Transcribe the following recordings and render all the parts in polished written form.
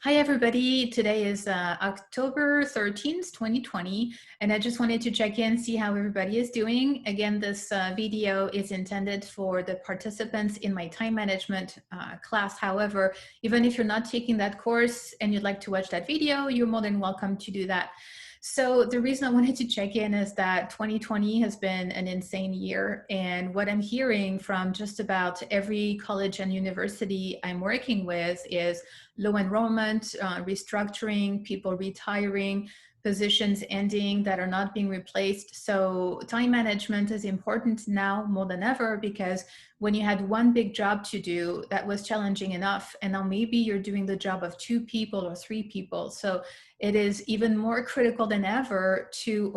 Hi, everybody. Today is October 13th, 2020, and I just wanted to check in, see how everybody is doing. Again, this video is intended for the participants in my time management class. However, even if you're not taking that course and you'd like to watch that video, you're more than welcome to do that. So the reason I wanted to check in is that 2020 has been an insane year. And what I'm hearing from just about every college and university I'm working with is low enrollment, restructuring, people retiring, positions ending that are not being replaced. So time management is important now more than ever, because when you had one big job to do, that was challenging enough. And now maybe you're doing the job of 2 people or 3 people. So it is even more critical than ever to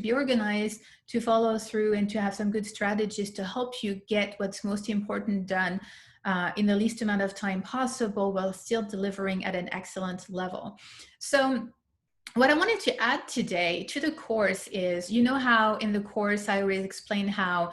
be organized, to follow through, and to have some good strategies to help you get what's most important done in the least amount of time possible, while still delivering at an excellent level. So what I wanted to add today to the course is, you know how in the course I always explain how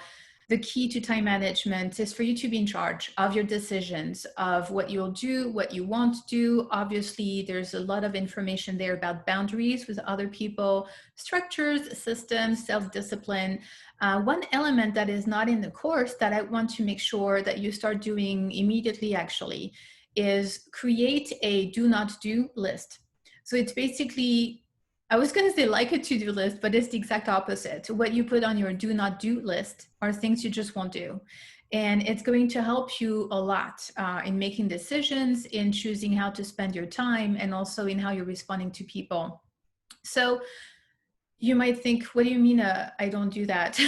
the key to time management is for you to be in charge of your decisions, of what you'll do, what you won't do. Obviously, there's a lot of information there about boundaries with other people, structures, systems, self-discipline. One element that is not in the course that I want to make sure that you start doing immediately actually is create a do not do list. So it's basically, I was going to say like a to-do list, but it's the exact opposite. What you put on your do not do list are things you just won't do. And it's going to help you a lot in making decisions, in choosing how to spend your time, and also in how you're responding to people. So you might think, what do you mean I don't do that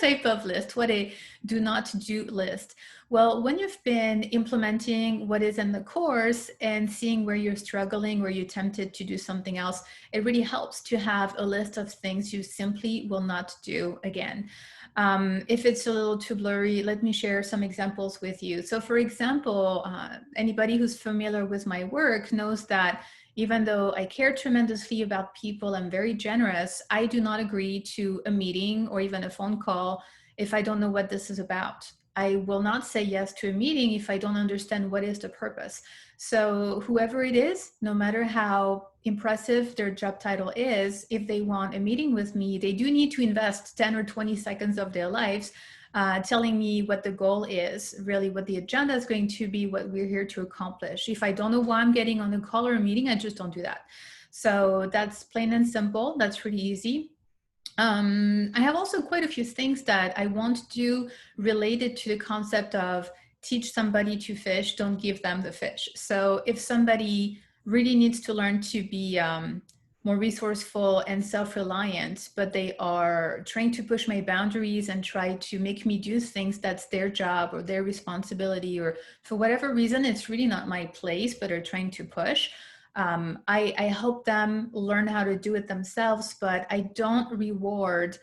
type of list? What a do not do list? Well, when you've been implementing what is in the course and seeing where you're struggling, where you're tempted to do something else, it really helps to have a list of things you simply will not do again. If it's a little too blurry, let me share some examples with you. So for example, anybody who's familiar with my work knows that even though I care tremendously about people, I'm very generous, I do not agree to a meeting or even a phone call if I don't know what this is about. I will not say yes to a meeting if I don't understand what is the purpose. So whoever it is, no matter how impressive their job title is, if they want a meeting with me, they do need to invest 10 or 20 seconds of their lives telling me what the goal is, really what the agenda is going to be, what we're here to accomplish. If I don't know why I'm getting on a call or a meeting, I just don't do that. So that's plain and simple. That's pretty easy. I have also quite a few things that I won't do related to the concept of teach somebody to fish, don't give them the fish. So if somebody really needs to learn to be more resourceful and self-reliant, but they are trying to push my boundaries and try to make me do things that's their job or their responsibility, or for whatever reason, it's really not my place, but are trying to push. I help them learn how to do it themselves, but I don't reward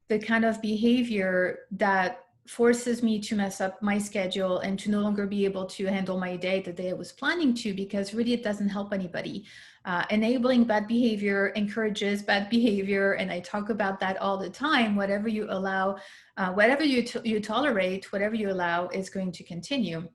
the kind of behavior that forces me to mess up my schedule and to no longer be able to handle my day the day I was planning to, because really it doesn't help anybody. Enabling bad behavior encourages bad behavior, and I talk about that all the time. Whatever you allow, whatever you tolerate, whatever you allow is going to continue.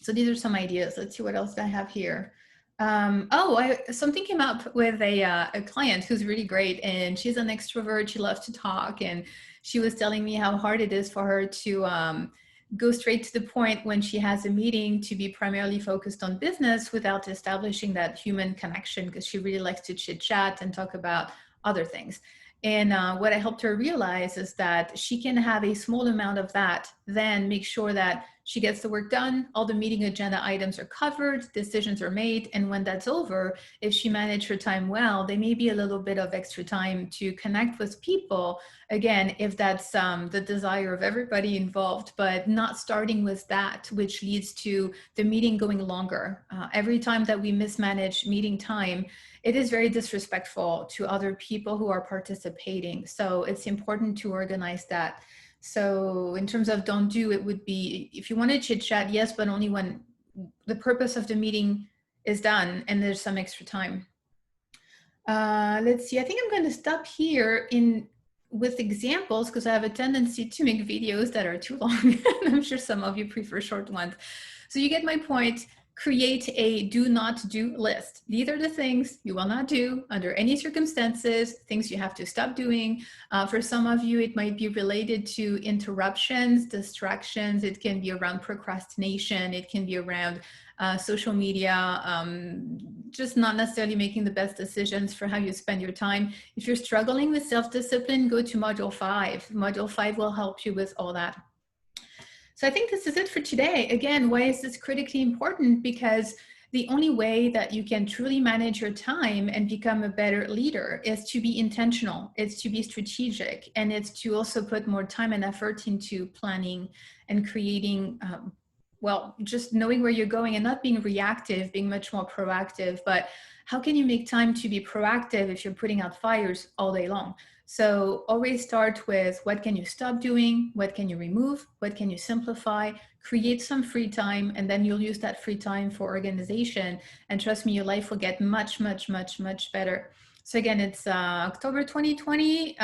So these are some ideas. Let's see what else I have here. Something came up with a client who's really great, and she's an extrovert. She loves to talk, and she was telling me how hard it is for her to go straight to the point when she has a meeting, to be primarily focused on business without establishing that human connection, because she really likes to chit chat and talk about other things. And what I helped her realize is that she can have a small amount of that, then make sure that she gets the work done, all the meeting agenda items are covered, decisions are made, and when that's over, if she managed her time well, there may be a little bit of extra time to connect with people, again, if that's the desire of everybody involved, but not starting with that, which leads to the meeting going longer. Every time that we mismanage meeting time, it is very disrespectful to other people who are participating. So it's important to organize that. So in terms of don't do, it would be, if you want to chit chat, yes, but only when the purpose of the meeting is done and there's some extra time. Let's see, I think I'm going to stop here with examples, because I have a tendency to make videos that are too long. I'm sure some of you prefer short ones. So you get my point. create a do not do list. These are the things you will not do under any circumstances, things you have to stop doing. For some of you, it might be related to interruptions, distractions. It can be around procrastination. It can be around social media, just not necessarily making the best decisions for how you spend your time. If you're struggling with self-discipline, go to Module 5. Module 5 will help you with all that. So I think this is it for today. Again, why is this critically important? Because the only way that you can truly manage your time and become a better leader is to be intentional, it's to be strategic, and it's to also put more time and effort into planning and creating, well, just knowing where you're going and not being reactive, being much more proactive. But how can you make time to be proactive if you're putting out fires all day long? So always start with what can you stop doing? What can you remove? What can you simplify? Create some free time, and then you'll use that free time for organization. And trust me, your life will get much, much, much, much better. So again, it's October 2020,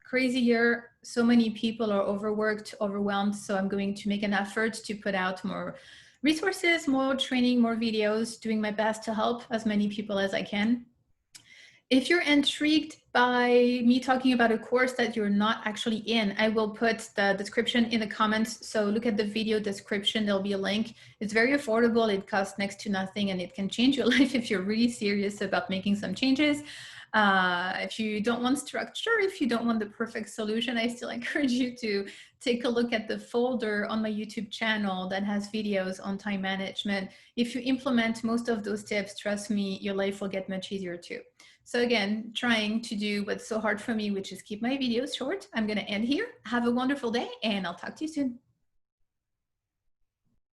crazy year. So many people are overworked, overwhelmed. So I'm going to make an effort to put out more resources, more training, more videos, doing my best to help as many people as I can. If you're intrigued by me talking about a course that you're not actually in, I will put the description in the comments. So look at the video description, there'll be a link. It's very affordable, it costs next to nothing, and it can change your life if you're really serious about making some changes. If you don't want structure, if you don't want the perfect solution, I still encourage you to take a look at the folder on my YouTube channel that has videos on time management. If you implement most of those tips, trust me, your life will get much easier too. So again, trying to do what's so hard for me, which is keep my videos short. I'm going to end here. Have a wonderful day, and I'll talk to you soon.